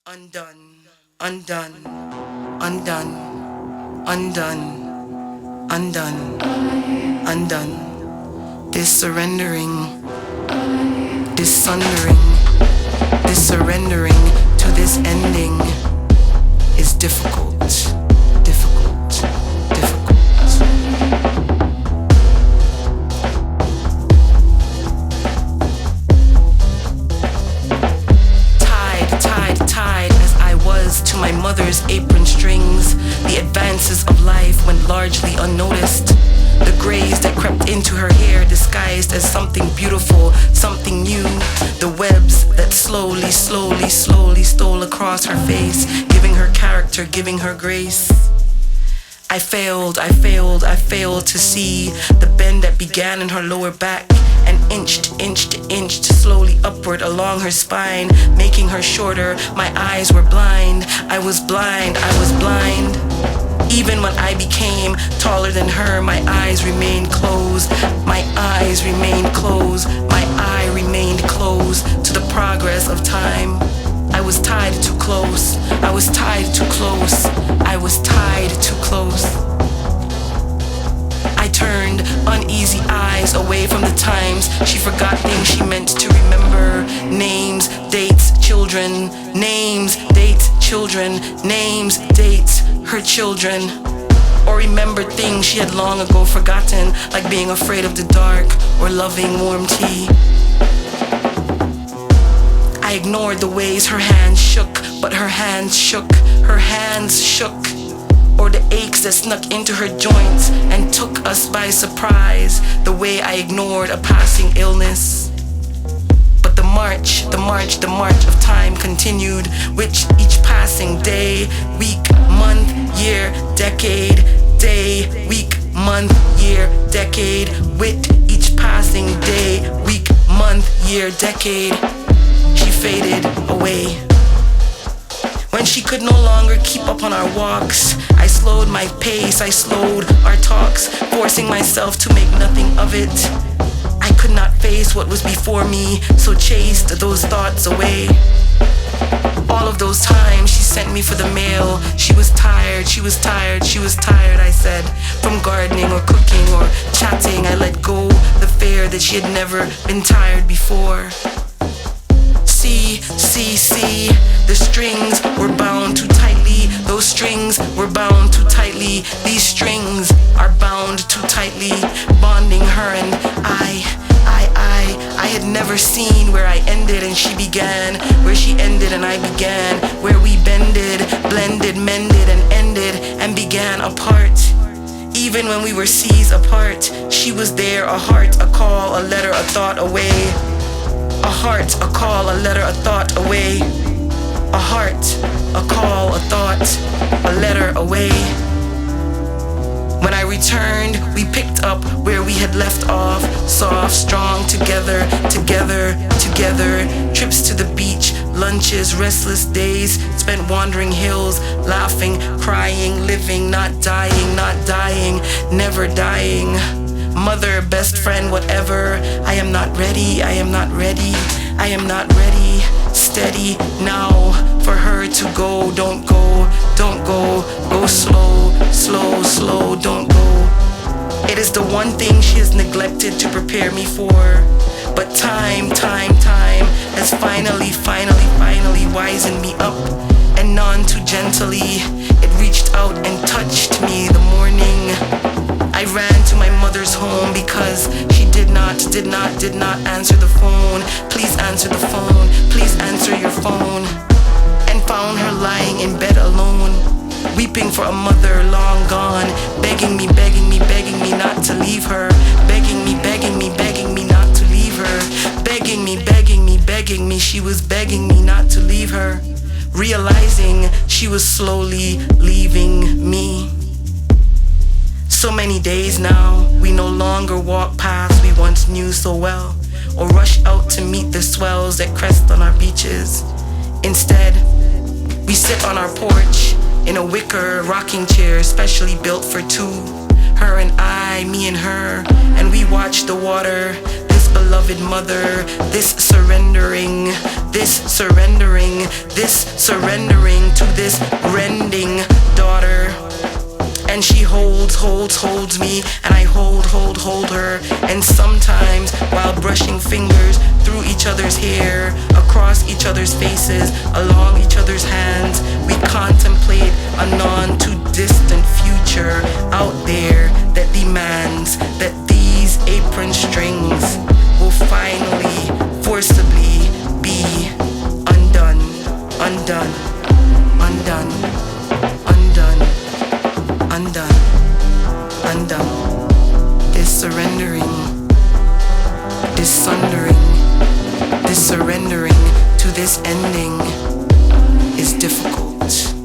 Undone, undone, undone, undone, undone, undone. This surrendering, this sundering, this surrendering to this ending is difficult, difficult, difficult. Tied as I was to my mother's apron strings. The advances of life went largely unnoticed. The grays that crept into her hair disguised as something beautiful, something new. The webs that slowly stole across her face, giving her character, giving her grace. I failed to see the bend that began in her lower back and inched slowly upward along her spine, making her shorter. My eyes were blind. I was blind. Even when I became taller than her, my eyes remained closed. My eyes remained closed. My eye remained closed to the progress of time. I was tied too close. I was tied too close. I was tied too close. I turned uneasy eyes away from the times she forgot things she meant to remember. Names, dates, children. Names, dates, children. Names, dates, her children. Or remembered things she had long ago forgotten, like being afraid of the dark or loving warm tea. I ignored the ways her hands shook, but her hands shook. Or the aches that snuck into her joints and took us by surprise, the way I ignored a passing illness. But the march of time continued, which each passing day, week, month, year, decade, day, week, month, year, decade, with each passing day, week, month, year, decade, she faded away. When she could no longer keep up on our walks, I slowed my pace, I slowed our talks, forcing myself to make nothing of it. I could not face what was before me, so chased those thoughts away. All of those times she sent me for the mail. She was tired, I said. From gardening or cooking or chatting, I let go the fear that she had never been tired before. See, the strings were bound too tightly. Those strings were bound too tightly. These strings are bound too tightly, bonding her and I had never seen where I ended and she began, where she ended and I began, where we bended, blended, mended and ended and began apart. Even when we were seas apart, she was there, a heart, a call, a letter, a thought away. A heart, a call, a letter, a thought away. A heart, a call, a thought, a letter away. When I returned, we picked up where we had left off. Soft, strong, together. Trips to the beach, lunches, restless days spent wandering hills, laughing, crying, living, not dying, never dying. Mother, best friend, whatever. I am not ready. Steady now for her to go. Don't go. Go slow, don't go. It is the one thing she has neglected to prepare me for. But time has finally wisened me up, and none too gently. It reached out and touched me the morning I ran to my mother's home because she did not answer the phone. Please answer the phone, please answer your phone. And found her lying in bed alone, weeping for a mother long gone, begging me not to leave her, begging me not to leave her, begging me, she was begging me not to leave her, realizing she was slowly leaving me. So many days now, we no longer walk paths we once knew so well, or rush out to meet the swells that crest on our beaches. Instead, we sit on our porch in a wicker rocking chair specially built for two, her and I, me and her, and we watch the water, this beloved mother, this surrendering this surrendering to this rending daughter. And she holds me, and I hold her. And sometimes while brushing fingers through each other's hair, across each other's faces, along each other's hands, we contemplate a non-too-distant future out there that demands that these apron strings will finally, forcibly be undone, undone, undone, undone, undone, undone. This surrendering, this sundering, this surrendering to this ending is difficult.